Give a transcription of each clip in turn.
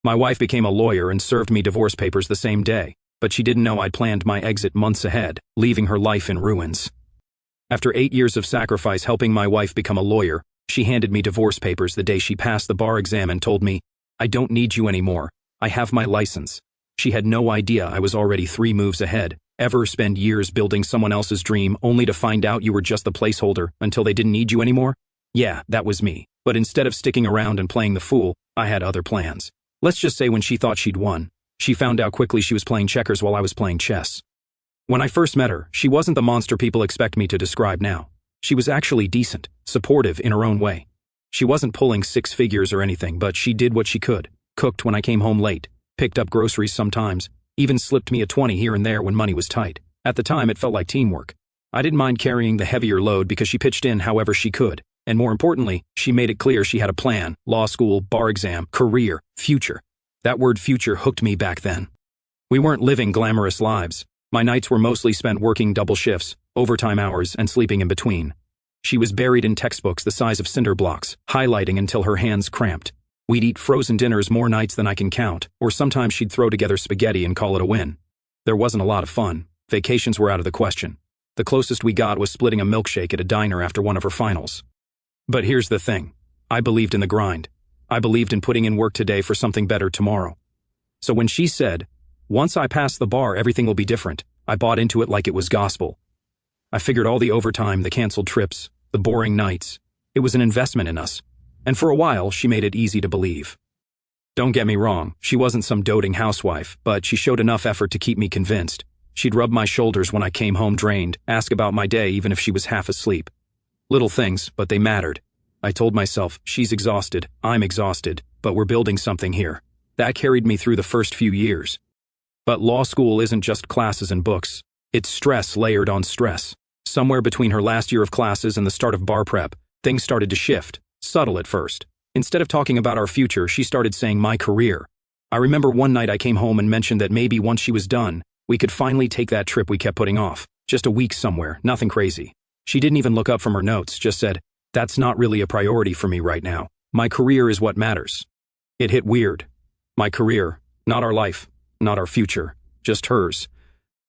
My wife became a lawyer and served me divorce papers the same day, but she didn't know I'd planned my exit months ahead, leaving her life in ruins. After 8 years of sacrifice helping my wife become a lawyer, she handed me divorce papers the day she passed the bar exam and told me, "I don't need you anymore. I have my license." She had no idea I was already 3 moves ahead. Ever spend years building someone else's dream only to find out you were just the placeholder until they didn't need you anymore? Yeah, that was me. But instead of sticking around and playing the fool, I had other plans. Let's just say when she thought she'd won, she found out quickly she was playing checkers while I was playing chess. When I first met her, she wasn't the monster people expect me to describe now. She was actually decent, supportive in her own way. She wasn't pulling 6 figures or anything, but she did what she could. Cooked when I came home late, picked up groceries sometimes, even slipped me a 20 here and there when money was tight. At the time, it felt like teamwork. I didn't mind carrying the heavier load because she pitched in however she could. And more importantly, she made it clear she had a plan: law school, bar exam, career, future. That word future hooked me back then. We weren't living glamorous lives. My nights were mostly spent working double shifts, overtime hours, and sleeping in between. She was buried in textbooks the size of cinder blocks, highlighting until her hands cramped. We'd eat frozen dinners more nights than I can count, or sometimes she'd throw together spaghetti and call it a win. There wasn't a lot of fun. Vacations were out of the question. The closest we got was splitting a milkshake at a diner after one of her finals. But here's the thing. I believed in the grind. I believed in putting in work today for something better tomorrow. So when she said, "Once I pass the bar, everything will be different," I bought into it like it was gospel. I figured all the overtime, the canceled trips, the boring nights, it was an investment in us. And for a while, she made it easy to believe. Don't get me wrong, she wasn't some doting housewife, but she showed enough effort to keep me convinced. She'd rub my shoulders when I came home drained, ask about my day even if she was half asleep. Little things, but they mattered. I told myself, she's exhausted, I'm exhausted, but we're building something here. That carried me through the first few years. But law school isn't just classes and books. It's stress layered on stress. Somewhere between her last year of classes and the start of bar prep, things started to shift, subtle at first. Instead of talking about our future, she started saying my career. I remember one night I came home and mentioned that maybe once she was done, we could finally take that trip we kept putting off. Just a week somewhere, nothing crazy. She didn't even look up from her notes, just said, "That's not really a priority for me right now. My career is what matters." It hit weird. My career, not our life, not our future, just hers.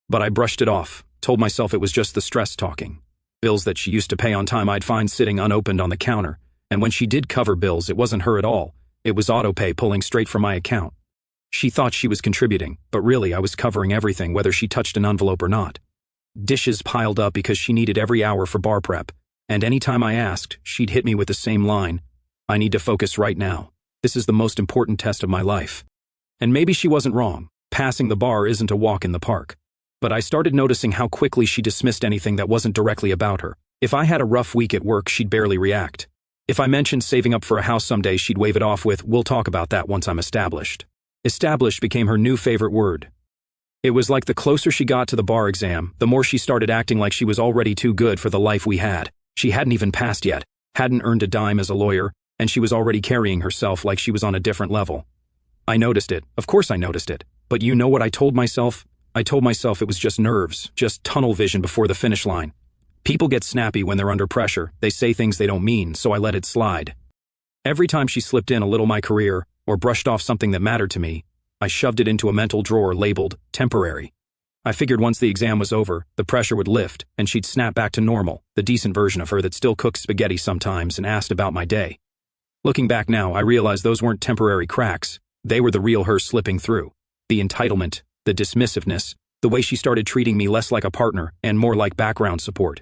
But I brushed it off, told myself it was just the stress talking. Bills that she used to pay on time I'd find sitting unopened on the counter. And when she did cover bills, it wasn't her at all. It was autopay pulling straight from my account. She thought she was contributing, but really I was covering everything whether she touched an envelope or not. Dishes piled up because she needed every hour for bar prep. And anytime I asked, she'd hit me with the same line: "I need to focus right now. This is the most important test of my life." And maybe she wasn't wrong. Passing the bar isn't a walk in the park. But I started noticing how quickly she dismissed anything that wasn't directly about her. If I had a rough week at work, she'd barely react. If I mentioned saving up for a house someday, she'd wave it off with, "We'll talk about that once I'm established." Established became her new favorite word. It was like the closer she got to the bar exam, the more she started acting like she was already too good for the life we had. She hadn't even passed yet, hadn't earned a dime as a lawyer, and she was already carrying herself like she was on a different level. I noticed it. Of course I noticed it. But you know what I told myself? I told myself it was just nerves, just tunnel vision before the finish line. People get snappy when they're under pressure. They say things they don't mean, so I let it slide. Every time she slipped in a little my career, or brushed off something that mattered to me, I shoved it into a mental drawer labeled temporary. I figured once the exam was over, the pressure would lift, and she'd snap back to normal, the decent version of her that still cooks spaghetti sometimes and asked about my day. Looking back now, I realize those weren't temporary cracks. They were the real her slipping through. The entitlement, the dismissiveness, the way she started treating me less like a partner and more like background support.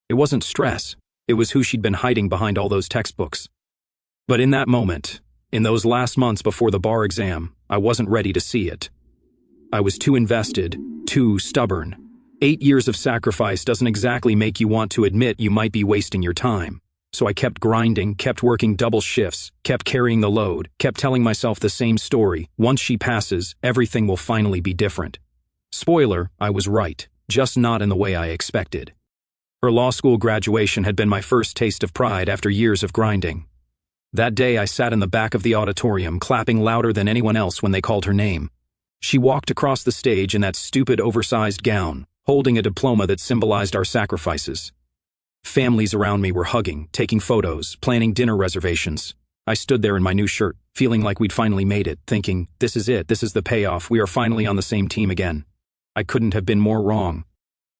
It wasn't stress. It was who she'd been hiding behind all those textbooks. But in that moment, in those last months before the bar exam, I wasn't ready to see it. I was too invested, too stubborn. 8 years of sacrifice doesn't exactly make you want to admit you might be wasting your time. So I kept grinding, kept working double shifts, kept carrying the load, kept telling myself the same story. Once she passes, everything will finally be different. Spoiler, I was right, just not in the way I expected. Her law school graduation had been my first taste of pride after years of grinding. That day I sat in the back of the auditorium, clapping louder than anyone else when they called her name. She walked across the stage in that stupid oversized gown, holding a diploma that symbolized our sacrifices. Families around me were hugging, taking photos, planning dinner reservations. I stood there in my new shirt, feeling like we'd finally made it, thinking, this is it, this is the payoff, we are finally on the same team again. I couldn't have been more wrong.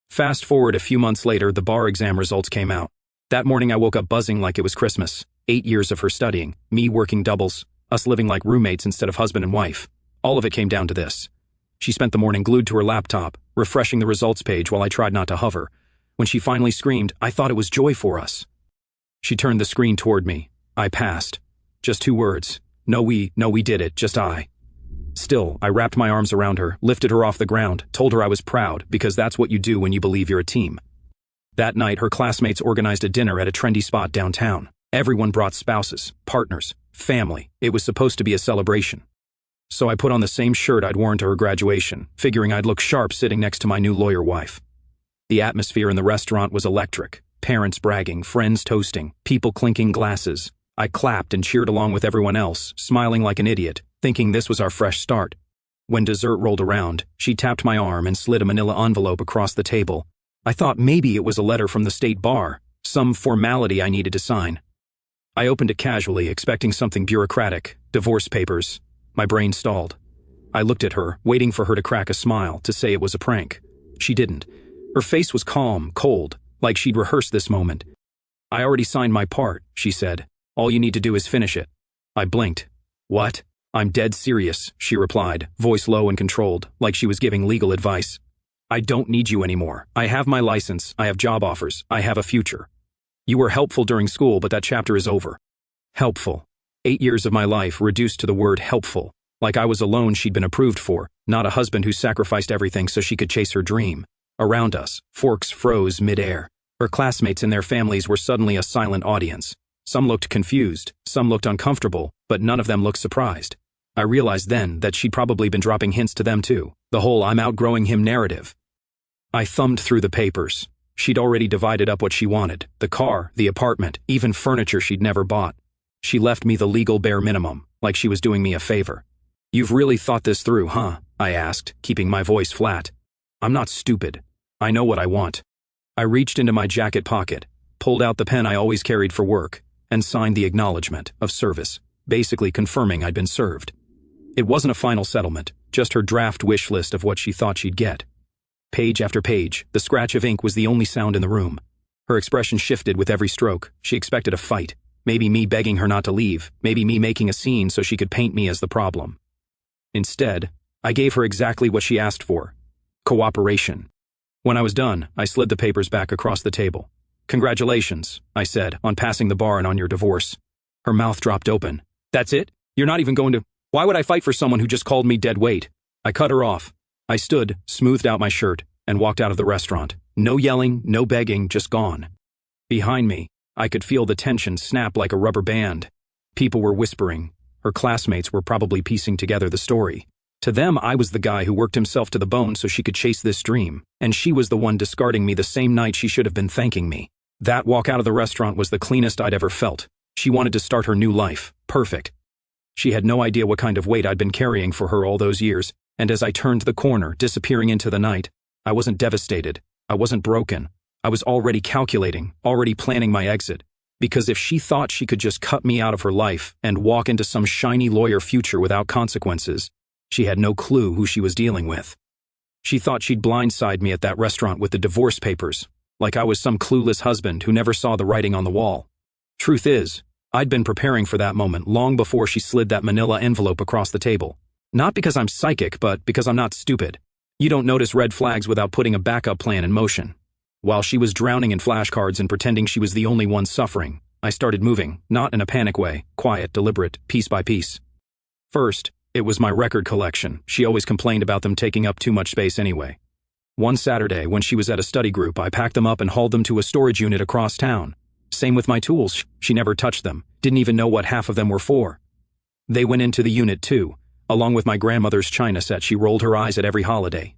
Fast forward a few months later, the bar exam results came out. That morning I woke up buzzing like it was Christmas. 8 years of her studying, me working doubles, us living like roommates instead of husband and wife. All of it came down to this. She spent the morning glued to her laptop, refreshing the results page while I tried not to hover. When she finally screamed, I thought it was joy for us. She turned the screen toward me. I passed. Just 2 words. No we did it, just I. Still, I wrapped my arms around her, lifted her off the ground, told her I was proud, because that's what you do when you believe you're a team. That night, her classmates organized a dinner at a trendy spot downtown. Everyone brought spouses, partners, family. It was supposed to be a celebration. So I put on the same shirt I'd worn to her graduation, figuring I'd look sharp sitting next to my new lawyer wife. The atmosphere in the restaurant was electric. Parents bragging, friends toasting, people clinking glasses. I clapped and cheered along with everyone else, smiling like an idiot, thinking this was our fresh start. When dessert rolled around, she tapped my arm and slid a manila envelope across the table. I thought maybe it was a letter from the state bar, some formality I needed to sign. I opened it casually, expecting something bureaucratic, divorce papers. My brain stalled. I looked at her, waiting for her to crack a smile, to say it was a prank. She didn't. Her face was calm, cold, like she'd rehearsed this moment. I already signed my part, she said. All you need to do is finish it. I blinked. What? I'm dead serious, she replied, voice low and controlled, like she was giving legal advice. I don't need you anymore. I have my license, I have job offers, I have a future. You were helpful during school, but that chapter is over. Helpful. 8 years of my life reduced to the word helpful, like I was a loan she'd been approved for, not a husband who sacrificed everything so she could chase her dream. Around us, forks froze mid-air. Her classmates and their families were suddenly a silent audience. Some looked confused, some looked uncomfortable, but none of them looked surprised. I realized then that she'd probably been dropping hints to them too, the whole I'm outgrowing him narrative. I thumbed through the papers. She'd already divided up what she wanted, the car, the apartment, even furniture she'd never bought. She left me the legal bare minimum, like she was doing me a favor. You've really thought this through, huh? I asked, keeping my voice flat. I'm not stupid. I know what I want. I reached into my jacket pocket, pulled out the pen I always carried for work, and signed the acknowledgement of service, basically confirming I'd been served. It wasn't a final settlement, just her draft wish list of what she thought she'd get. Page after page, the scratch of ink was the only sound in the room. Her expression shifted with every stroke. She expected a fight. Maybe me begging her not to leave, maybe me making a scene so she could paint me as the problem. Instead, I gave her exactly what she asked for: cooperation. When I was done, I slid the papers back across the table. Congratulations, I said, on passing the bar and on your divorce. Her mouth dropped open. That's it? You're not even going to... Why would I fight for someone who just called me dead weight? I cut her off. I stood, smoothed out my shirt, and walked out of the restaurant. No yelling, no begging, just gone. Behind me, I could feel the tension snap like a rubber band. People were whispering. Her classmates were probably piecing together the story. To them, I was the guy who worked himself to the bone so she could chase this dream, and she was the one discarding me the same night she should have been thanking me. That walk out of the restaurant was the cleanest I'd ever felt. She wanted to start her new life. Perfect. She had no idea what kind of weight I'd been carrying for her all those years, and as I turned the corner, disappearing into the night, I wasn't devastated. I wasn't broken. I was already calculating, already planning my exit. Because if she thought she could just cut me out of her life and walk into some shiny lawyer future without consequences, she had no clue who she was dealing with. She thought she'd blindside me at that restaurant with the divorce papers, like I was some clueless husband who never saw the writing on the wall. Truth is, I'd been preparing for that moment long before she slid that manila envelope across the table. Not because I'm psychic, but because I'm not stupid. You don't notice red flags without putting a backup plan in motion. While she was drowning in flashcards and pretending she was the only one suffering, I started moving, not in a panic way, quiet, deliberate, piece by piece. First, it was my record collection. She always complained about them taking up too much space anyway. One Saturday, when she was at a study group, I packed them up and hauled them to a storage unit across town. Same with my tools. She never touched them, didn't even know what half of them were for. They went into the unit too. Along with my grandmother's china set, she rolled her eyes at every holiday.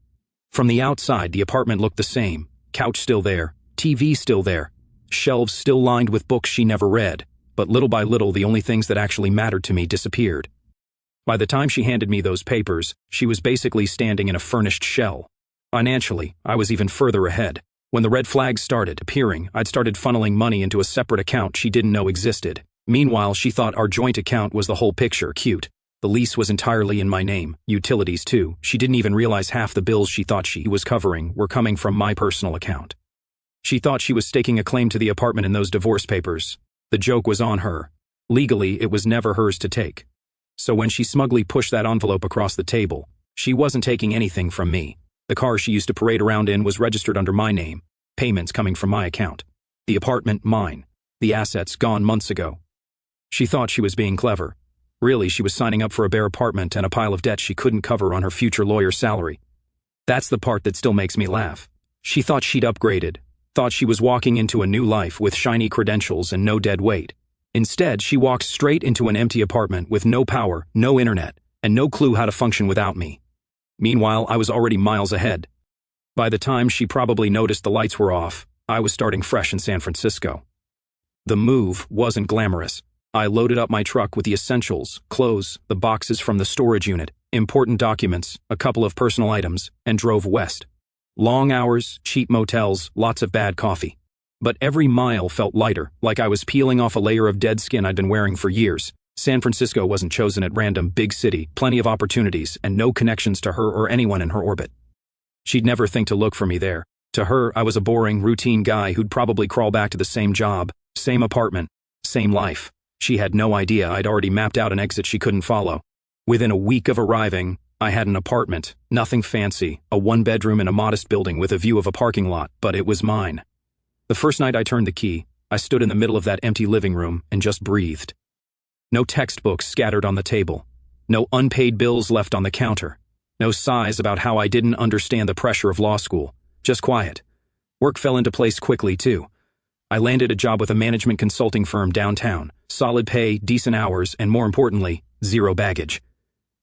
From the outside, the apartment looked the same. Couch still there, TV still there, shelves still lined with books she never read, but little by little the only things that actually mattered to me disappeared. By the time she handed me those papers, she was basically standing in a furnished shell. Financially, I was even further ahead. When the red flags started appearing, I'd started funneling money into a separate account she didn't know existed. Meanwhile, she thought our joint account was the whole picture. Cute. The lease was entirely in my name, utilities too. She didn't even realize half the bills she thought she was covering were coming from my personal account. She thought she was staking a claim to the apartment in those divorce papers. The joke was on her. Legally, it was never hers to take. So when she smugly pushed that envelope across the table, she wasn't taking anything from me. The car she used to parade around in was registered under my name, payments coming from my account. The apartment, mine. The assets, gone months ago. She thought she was being clever. Really, she was signing up for a bare apartment and a pile of debt she couldn't cover on her future lawyer's salary. That's the part that still makes me laugh. She thought she'd upgraded, thought she was walking into a new life with shiny credentials and no dead weight. Instead, she walked straight into an empty apartment with no power, no internet, and no clue how to function without me. Meanwhile, I was already miles ahead. By the time she probably noticed the lights were off, I was starting fresh in San Francisco. The move wasn't glamorous. I loaded up my truck with the essentials, clothes, the boxes from the storage unit, important documents, a couple of personal items, and drove west. Long hours, cheap motels, lots of bad coffee. But every mile felt lighter, like I was peeling off a layer of dead skin I'd been wearing for years. San Francisco wasn't chosen at random, big city, plenty of opportunities, and no connections to her or anyone in her orbit. She'd never think to look for me there. To her, I was a boring, routine guy who'd probably crawl back to the same job, same apartment, same life. She had no idea I'd already mapped out an exit she couldn't follow. Within a week of arriving, I had an apartment, nothing fancy, a one-bedroom in a modest building with a view of a parking lot, but it was mine. The first night I turned the key, I stood in the middle of that empty living room and just breathed. No textbooks scattered on the table, no unpaid bills left on the counter, no sighs about how I didn't understand the pressure of law school, just quiet. Work fell into place quickly, too. I landed a job with a management consulting firm downtown. Solid pay, decent hours, and more importantly, zero baggage.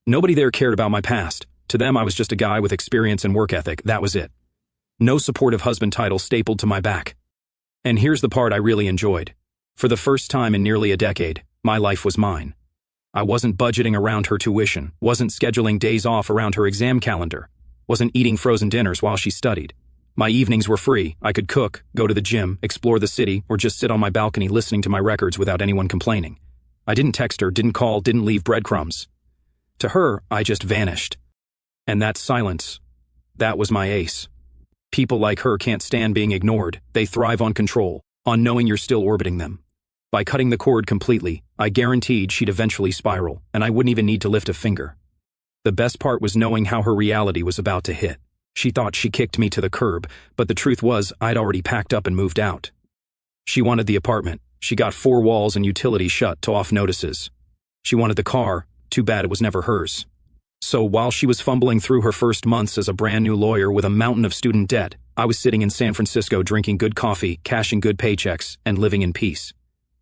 Nobody there cared about my past. To them, I was just a guy with experience and work ethic, that was it. No supportive husband title stapled to my back. And here's the part I really enjoyed. For the first time in nearly a decade, my life was mine. I wasn't budgeting around her tuition, wasn't scheduling days off around her exam calendar, wasn't eating frozen dinners while she studied. My evenings were free. I could cook, go to the gym, explore the city, or just sit on my balcony listening to my records without anyone complaining. I didn't text her, didn't call, didn't leave breadcrumbs. To her, I just vanished. And that silence, that was my ace. People like her can't stand being ignored. They thrive on control, on knowing you're still orbiting them. By cutting the cord completely, I guaranteed she'd eventually spiral, and I wouldn't even need to lift a finger. The best part was knowing how her reality was about to hit. She thought she kicked me to the curb, but the truth was I'd already packed up and moved out. She wanted the apartment. She got 4 walls and utilities shut to off notices. She wanted the car. Too bad it was never hers. So while she was fumbling through her first months as a brand new lawyer with a mountain of student debt, I was sitting in San Francisco drinking good coffee, cashing good paychecks, and living in peace.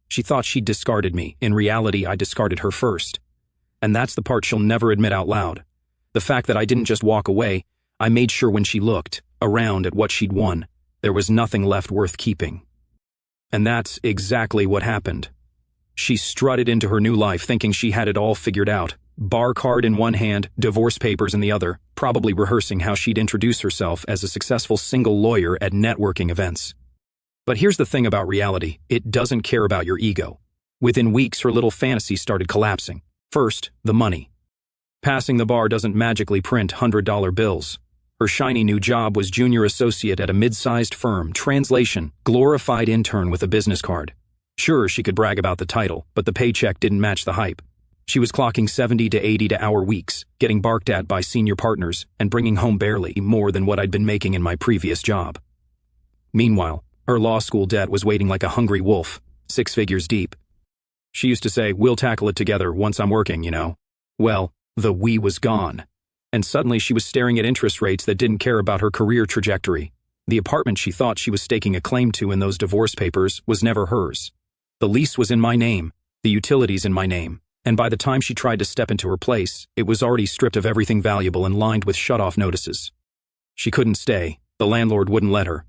She thought she'd discarded me. In reality, I discarded her first. And that's the part she'll never admit out loud. The fact that I didn't just walk away, I made sure when she looked around at what she'd won, there was nothing left worth keeping. And that's exactly what happened. She strutted into her new life thinking she had it all figured out. Bar card in one hand, divorce papers in the other, probably rehearsing how she'd introduce herself as a successful single lawyer at networking events. But here's the thing about reality, it doesn't care about your ego. Within weeks, her little fantasy started collapsing. First, the money. Passing the bar doesn't magically print $100 bills. Her shiny new job was junior associate at a mid-sized firm, translation, glorified intern with a business card. Sure, she could brag about the title, but the paycheck didn't match the hype. She was clocking 70 to 80-hour weeks, getting barked at by senior partners, and bringing home barely more than what I'd been making in my previous job. Meanwhile, her law school debt was waiting like a hungry wolf, 6 figures deep. She used to say, "We'll tackle it together once I'm working, you know." Well, the "we" was gone. And suddenly she was staring at interest rates that didn't care about her career trajectory. The apartment she thought she was staking a claim to in those divorce papers was never hers. The lease was in my name, the utilities in my name, and by the time she tried to step into her place, it was already stripped of everything valuable and lined with shut-off notices. She couldn't stay. The landlord wouldn't let her.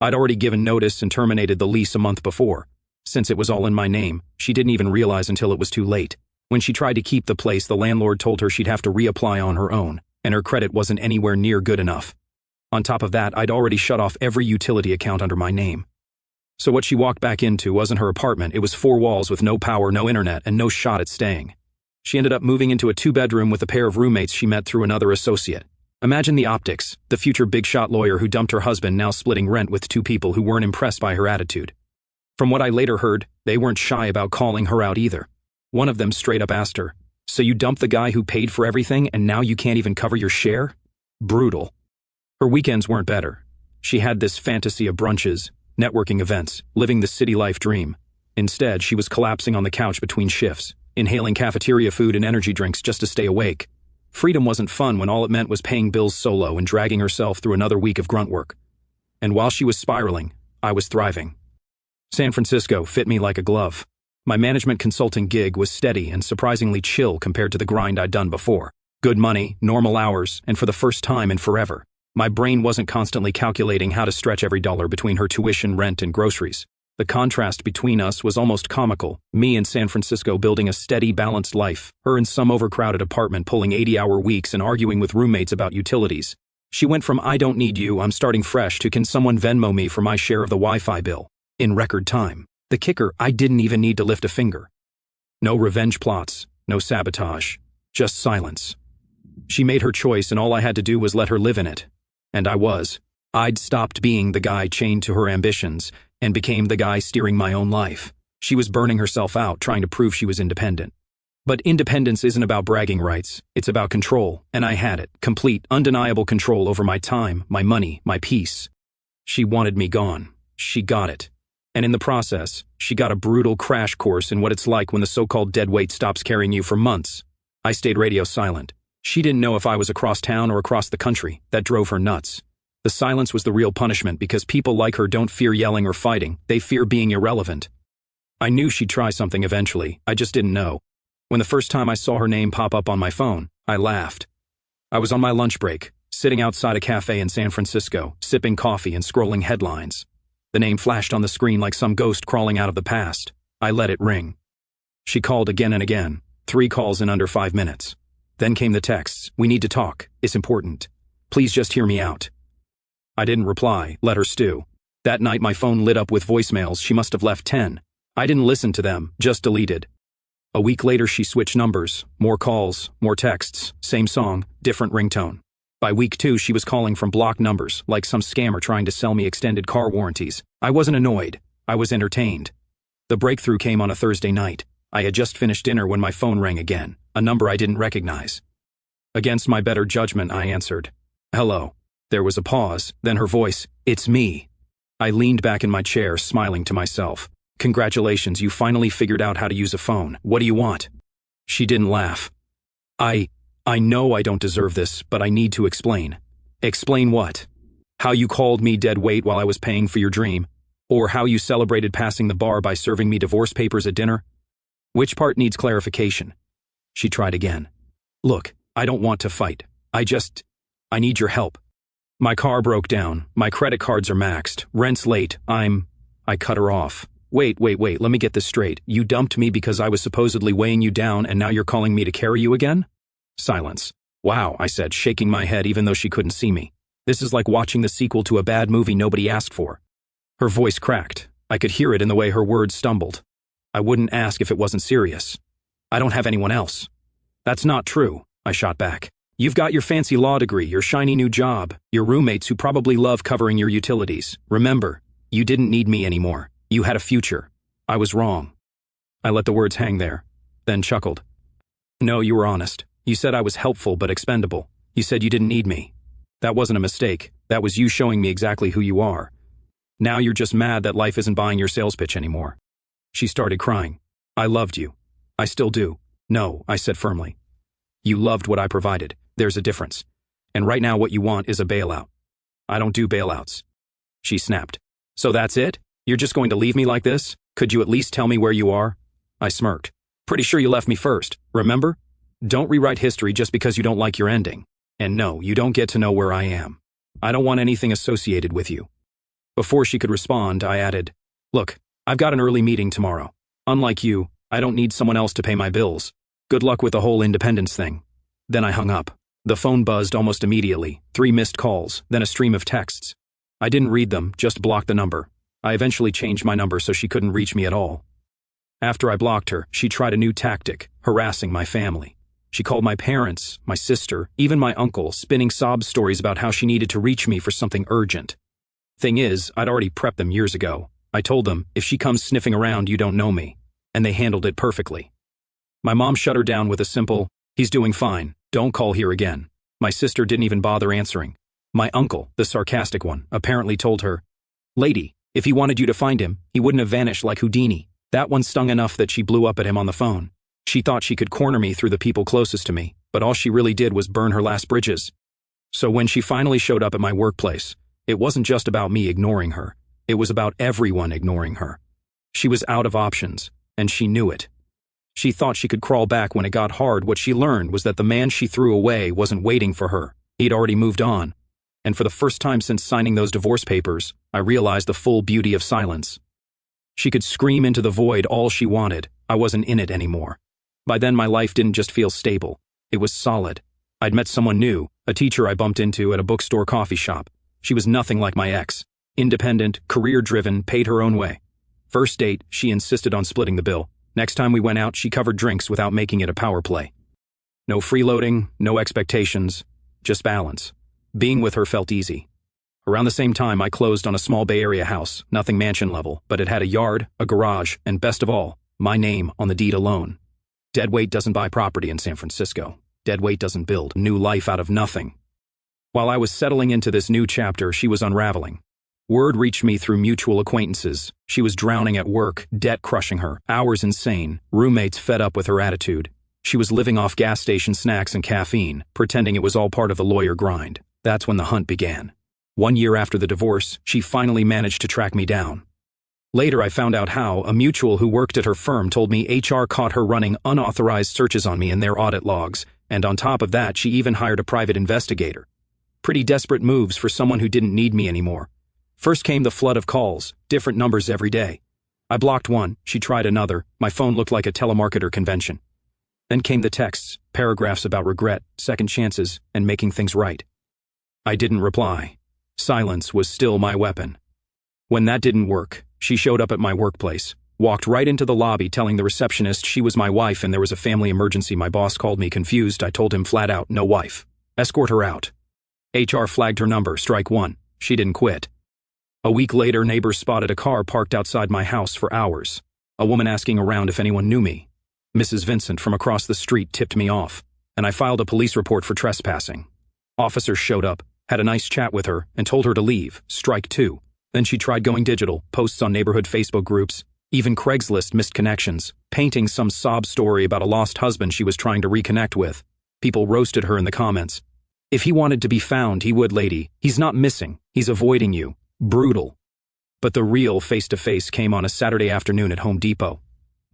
I'd already given notice and terminated the lease a month before. Since it was all in my name, she didn't even realize until it was too late. When she tried to keep the place, the landlord told her she'd have to reapply on her own, and her credit wasn't anywhere near good enough. On top of that, I'd already shut off every utility account under my name. So what she walked back into wasn't her apartment, it was 4 walls with no power, no internet, and no shot at staying. She ended up moving into a 2-bedroom with a pair of roommates she met through another associate. Imagine the optics, the future big-shot lawyer who dumped her husband now splitting rent with 2 people who weren't impressed by her attitude. From what I later heard, they weren't shy about calling her out either. One of them straight up asked her, "So you dumped the guy who paid for everything and now you can't even cover your share?" Brutal. Her weekends weren't better. She had this fantasy of brunches, networking events, living the city life dream. Instead, she was collapsing on the couch between shifts, inhaling cafeteria food and energy drinks just to stay awake. Freedom wasn't fun when all it meant was paying bills solo and dragging herself through another week of grunt work. And while she was spiraling, I was thriving. San Francisco fit me like a glove. My management consulting gig was steady and surprisingly chill compared to the grind I'd done before. Good money, normal hours, and for the first time in forever, my brain wasn't constantly calculating how to stretch every dollar between her tuition, rent, and groceries. The contrast between us was almost comical, me in San Francisco building a steady, balanced life, her in some overcrowded apartment pulling 80-hour weeks and arguing with roommates about utilities. She went from "I don't need you, I'm starting fresh" to "Can someone Venmo me for my share of the Wi-Fi bill?" in record time. The kicker, I didn't even need to lift a finger. No revenge plots, no sabotage, just silence. She made her choice and all I had to do was let her live in it. And I was. I'd stopped being the guy chained to her ambitions and became the guy steering my own life. She was burning herself out trying to prove she was independent. But independence isn't about bragging rights, it's about control, and I had it, complete, undeniable control over my time, my money, my peace. She wanted me gone. She got it. And in the process, she got a brutal crash course in what it's like when the so-called dead weight stops carrying you for months. I stayed radio silent. She didn't know if I was across town or across the country. That drove her nuts. The silence was the real punishment because people like her don't fear yelling or fighting, they fear being irrelevant. I knew she'd try something eventually, I just didn't know. When the first time I saw her name pop up on my phone, I laughed. I was on my lunch break, sitting outside a cafe in San Francisco, sipping coffee and scrolling headlines. The name flashed on the screen like some ghost crawling out of the past. I let it ring. She called again and again, 3 calls in under 5 minutes. Then came the texts, "We need to talk, it's important. Please just hear me out." I didn't reply, let her stew. That night my phone lit up with voicemails, she must have left 10. I didn't listen to them, just deleted. A week later she switched numbers, more calls, more texts, same song, different ringtone. By week 2 she was calling from blocked numbers, like some scammer trying to sell me extended car warranties. I wasn't annoyed, I was entertained. The breakthrough came on a Thursday night. I had just finished dinner when my phone rang again, a number I didn't recognize. Against my better judgment I answered. "Hello." There was a pause, then her voice, "It's me." I leaned back in my chair, smiling to myself. "Congratulations, you finally figured out how to use a phone. What do you want?" She didn't laugh. I know I don't deserve this, but I need to explain." "Explain what?" "How you called me dead weight while I was paying for your dream? Or how you celebrated passing the bar by serving me divorce papers at dinner? Which part needs clarification?" She tried again. "Look, I don't want to fight. I need your help. My car broke down, my credit cards are maxed, rent's late, I cut her off. Wait, let me get this straight. You dumped me because I was supposedly weighing you down and now you're calling me to carry you again?" Silence. "Wow," I said, shaking my head even though she couldn't see me. "This is like watching the sequel to a bad movie nobody asked for." Her voice cracked. I could hear it in the way her words stumbled. "I wouldn't ask if it wasn't serious. I don't have anyone else." "That's not true," I shot back. "You've got your fancy law degree, your shiny new job, your roommates who probably love covering your utilities. Remember, you didn't need me anymore. You had a future. I was wrong." I let the words hang there, then chuckled. "No, you were honest. You said I was helpful but expendable. You said you didn't need me. That wasn't a mistake. That was you showing me exactly who you are. Now you're just mad that life isn't buying your sales pitch anymore." She started crying. "I loved you. I still do." "No," I said firmly. "You loved what I provided. There's a difference. And right now what you want is a bailout. I don't do bailouts." She snapped. "So that's it? You're just going to leave me like this? Could you at least tell me where you are?" I smirked. "Pretty sure you left me first, remember? Don't rewrite history just because you don't like your ending. And no, you don't get to know where I am. I don't want anything associated with you." Before she could respond, I added, "Look, I've got an early meeting tomorrow. Unlike you, I don't need someone else to pay my bills. Good luck with the whole independence thing." Then I hung up. The phone buzzed almost immediately, 3 missed calls, then a stream of texts. I didn't read them, just blocked the number. I eventually changed my number so she couldn't reach me at all. After I blocked her, she tried a new tactic, harassing my family. She called my parents, my sister, even my uncle, spinning sob stories about how she needed to reach me for something urgent. Thing is, I'd already prepped them years ago. I told them, if she comes sniffing around, you don't know me. And they handled it perfectly. My mom shut her down with a simple, he's doing fine, don't call here again. My sister didn't even bother answering. My uncle, the sarcastic one, apparently told her, lady, if he wanted you to find him, he wouldn't have vanished like Houdini. That one stung enough that she blew up at him on the phone. She thought she could corner me through the people closest to me, but all she really did was burn her last bridges. So when she finally showed up at my workplace, it wasn't just about me ignoring her. It was about everyone ignoring her. She was out of options, and she knew it. She thought she could crawl back when it got hard. What she learned was that the man she threw away wasn't waiting for her. He'd already moved on. And for the first time since signing those divorce papers, I realized the full beauty of silence. She could scream into the void all she wanted. I wasn't in it anymore. By then, my life didn't just feel stable. It was solid. I'd met someone new, a teacher I bumped into at a bookstore coffee shop. She was nothing like my ex. Independent, career-driven, paid her own way. First date, she insisted on splitting the bill. Next time we went out, she covered drinks without making it a power play. No freeloading, no expectations, just balance. Being with her felt easy. Around the same time, I closed on a small Bay Area house, nothing mansion level, but it had a yard, a garage, and best of all, my name on the deed alone. Deadweight doesn't buy property in San Francisco. Deadweight doesn't build new life out of nothing. While I was settling into this new chapter, she was unraveling. Word reached me through mutual acquaintances. She was drowning at work, debt crushing her, hours insane, roommates fed up with her attitude. She was living off gas station snacks and caffeine, pretending it was all part of the lawyer grind. That's when the hunt began. 1 year after the divorce, she finally managed to track me down. Later, I found out how a mutual who worked at her firm told me HR caught her running unauthorized searches on me in their audit logs, and on top of that, she even hired a private investigator. Pretty desperate moves for someone who didn't need me anymore. First came the flood of calls, different numbers every day. I blocked one, she tried another, my phone looked like a telemarketer convention. Then came the texts, paragraphs about regret, second chances, and making things right. I didn't reply. Silence was still my weapon. When that didn't work, she showed up at my workplace, walked right into the lobby telling the receptionist she was my wife and there was a family emergency. My boss called me confused. I told him flat out, no wife. Escort her out. HR flagged her number, strike one. She didn't quit. A week later, neighbors spotted a car parked outside my house for hours. A woman asking around if anyone knew me. Mrs. Vincent from across the street tipped me off, and I filed a police report for trespassing. Officers showed up, had a nice chat with her, and told her to leave, strike two. Then she tried going digital, posts on neighborhood Facebook groups, even Craigslist missed connections, painting some sob story about a lost husband she was trying to reconnect with. People roasted her in the comments. If he wanted to be found, he would, lady. He's not missing. He's avoiding you. Brutal. But the real face-to-face came on a Saturday afternoon at Home Depot.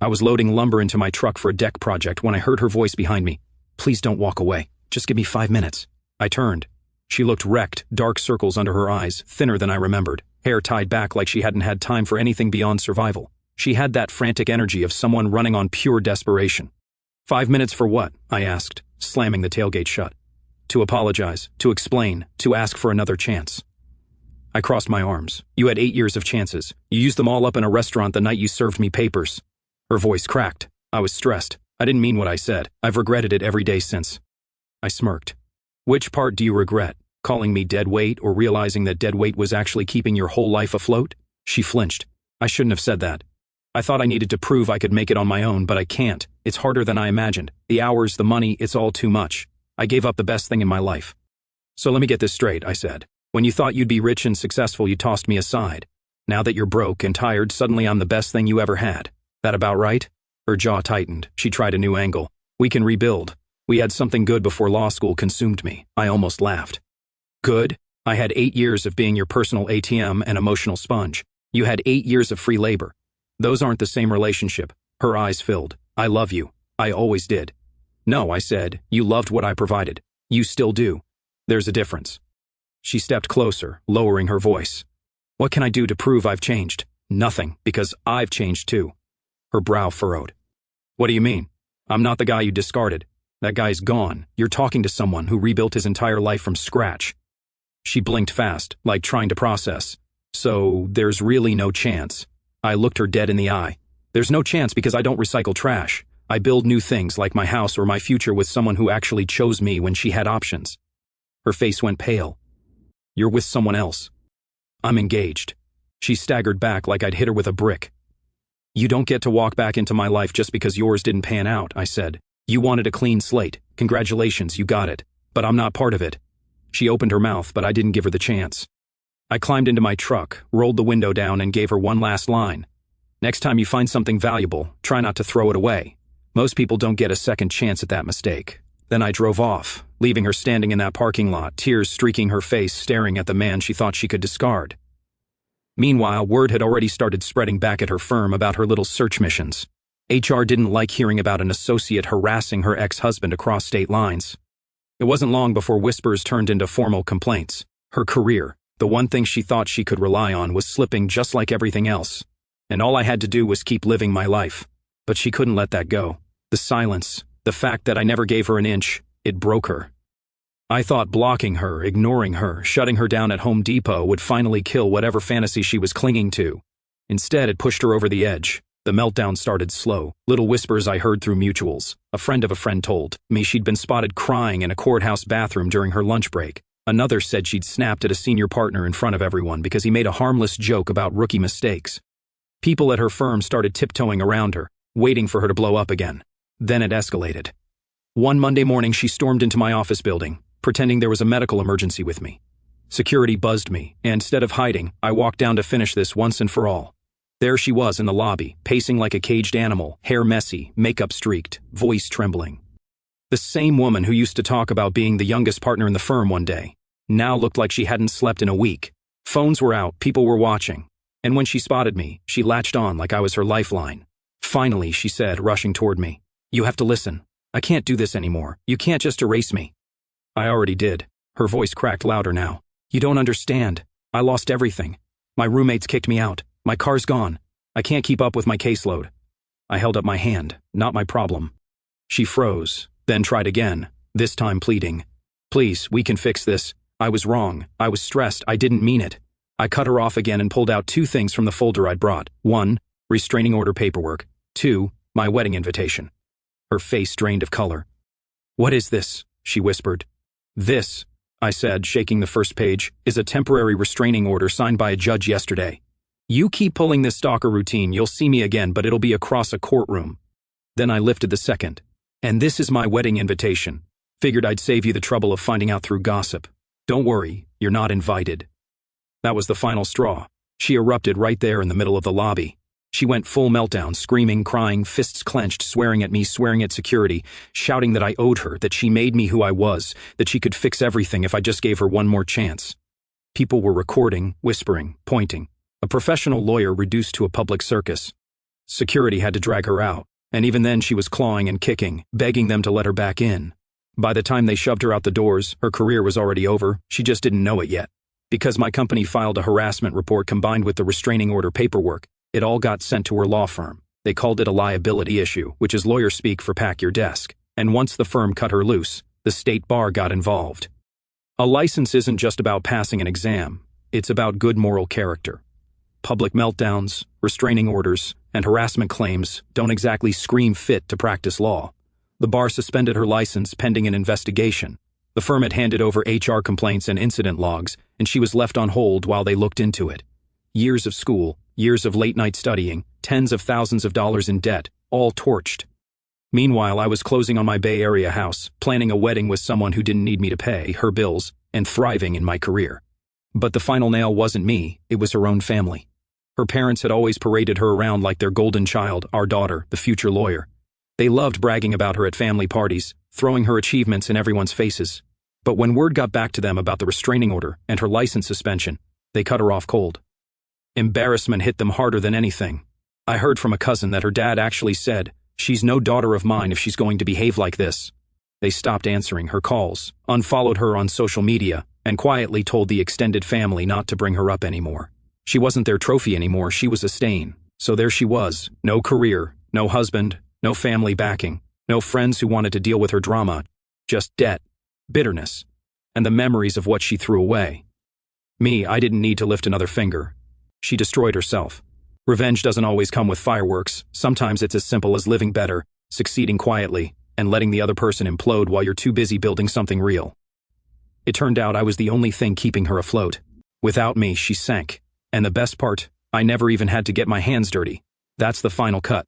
I was loading lumber into my truck for a deck project when I heard her voice behind me. Please don't walk away. Just give me 5 minutes. I turned. She looked wrecked, dark circles under her eyes, thinner than I remembered, hair tied back like she hadn't had time for anything beyond survival. She had that frantic energy of someone running on pure desperation. 5 minutes for what? I asked, slamming the tailgate shut. To apologize, to explain, to ask for another chance. I crossed my arms. You had 8 years of chances. You used them all up in a restaurant the night you served me papers. Her voice cracked. I was stressed. I didn't mean what I said. I've regretted it every day since. I smirked. Which part do you regret? Calling me dead weight or realizing that dead weight was actually keeping your whole life afloat? She flinched. I shouldn't have said that. I thought I needed to prove I could make it on my own, but I can't. It's harder than I imagined. The hours, the money, it's all too much. I gave up the best thing in my life. So let me get this straight, I said. When you thought you'd be rich and successful, you tossed me aside. Now that you're broke and tired, suddenly I'm the best thing you ever had. That about right? Her jaw tightened. She tried a new angle. We can rebuild. We had something good before law school consumed me. I almost laughed. Good? I had 8 years of being your personal ATM and emotional sponge. You had 8 years of free labor. Those aren't the same relationship. Her eyes filled. I love you. I always did. No, I said. You loved what I provided. You still do. There's a difference. She stepped closer, lowering her voice. What can I do to prove I've changed? Nothing, because I've changed too. Her brow furrowed. What do you mean? I'm not the guy you discarded. That guy's gone. You're talking to someone who rebuilt his entire life from scratch. She blinked fast, like trying to process. So, there's really no chance. I looked her dead in the eye. There's no chance because I don't recycle trash. I build new things like my house or my future with someone who actually chose me when she had options. Her face went pale. You're with someone else. I'm engaged. She staggered back like I'd hit her with a brick. You don't get to walk back into my life just because yours didn't pan out, I said. You wanted a clean slate. Congratulations, you got it. But I'm not part of it. She opened her mouth, but I didn't give her the chance. I climbed into my truck, rolled the window down, and gave her one last line. Next time you find something valuable, try not to throw it away. Most people don't get a second chance at that mistake. Then I drove off, leaving her standing in that parking lot, tears streaking her face, staring at the man she thought she could discard. Meanwhile, word had already started spreading back at her firm about her little search missions. HR didn't like hearing about an associate harassing her ex-husband across state lines. It wasn't long before whispers turned into formal complaints. Her career, the one thing she thought she could rely on, was slipping just like everything else. And all I had to do was keep living my life. But she couldn't let that go. The silence, the fact that I never gave her an inch, it broke her. I thought blocking her, ignoring her, shutting her down at Home Depot would finally kill whatever fantasy she was clinging to. Instead, it pushed her over the edge. The meltdown started slow. Little whispers I heard through mutuals. A friend of a friend told me she'd been spotted crying in a courthouse bathroom during her lunch break. Another said she'd snapped at a senior partner in front of everyone because he made a harmless joke about rookie mistakes. People at her firm started tiptoeing around her, waiting for her to blow up again. Then it escalated. One Monday morning, she stormed into my office building, pretending there was a medical emergency with me. Security buzzed me, and instead of hiding, I walked down to finish this once and for all. There she was in the lobby, pacing like a caged animal, hair messy, makeup streaked, voice trembling. The same woman who used to talk about being the youngest partner in the firm one day, now looked like she hadn't slept in a week. Phones were out, people were watching. And when she spotted me, she latched on like I was her lifeline. Finally, she said, rushing toward me, "You have to listen. I can't do this anymore. You can't just erase me." I already did. Her voice cracked louder now. "You don't understand. I lost everything. My roommates kicked me out. My car's gone. I can't keep up with my caseload." I held up my hand, not my problem. She froze, then tried again, this time pleading. "Please, we can fix this. I was wrong. I was stressed. I didn't mean it." I cut her off again and pulled out two things from the folder I'd brought. 1, restraining order paperwork. 2, my wedding invitation. Her face drained of color. "What is this?" she whispered. "This," I said, shaking the first page, "is a temporary restraining order signed by a judge yesterday. You keep pulling this stalker routine, you'll see me again, but it'll be across a courtroom." Then I lifted the second. "And this is my wedding invitation. Figured I'd save you the trouble of finding out through gossip. Don't worry, you're not invited." That was the final straw. She erupted right there in the middle of the lobby. She went full meltdown, screaming, crying, fists clenched, swearing at me, swearing at security, shouting that I owed her, that she made me who I was, that she could fix everything if I just gave her one more chance. People were recording, whispering, pointing. A professional lawyer reduced to a public circus. Security had to drag her out, and even then she was clawing and kicking, begging them to let her back in. By the time they shoved her out the doors, her career was already over. She just didn't know it yet. Because my company filed a harassment report combined with the restraining order paperwork, it all got sent to her law firm. They called it a liability issue, which is lawyer speak for pack your desk. And once the firm cut her loose, the state bar got involved. A license isn't just about passing an exam. It's about good moral character. Public meltdowns, restraining orders, and harassment claims don't exactly scream fit to practice law. The bar suspended her license pending an investigation. The firm had handed over HR complaints and incident logs, and she was left on hold while they looked into it. Years of school, years of late-night studying, tens of thousands of dollars in debt, all torched. Meanwhile, I was closing on my Bay Area house, planning a wedding with someone who didn't need me to pay her bills, and thriving in my career. But the final nail wasn't me, it was her own family. Her parents had always paraded her around like their golden child, our daughter, the future lawyer. They loved bragging about her at family parties, throwing her achievements in everyone's faces. But when word got back to them about the restraining order and her license suspension, they cut her off cold. Embarrassment hit them harder than anything. I heard from a cousin that her dad actually said, "She's no daughter of mine if she's going to behave like this." They stopped answering her calls, unfollowed her on social media, and quietly told the extended family not to bring her up anymore. She wasn't their trophy anymore, she was a stain. So there she was, no career, no husband, no family backing, no friends who wanted to deal with her drama, just debt, bitterness, and the memories of what she threw away. Me, I didn't need to lift another finger. She destroyed herself. Revenge doesn't always come with fireworks. Sometimes it's as simple as living better, succeeding quietly, and letting the other person implode while you're too busy building something real. It turned out I was the only thing keeping her afloat. Without me, she sank. And the best part, I never even had to get my hands dirty. That's the final cut.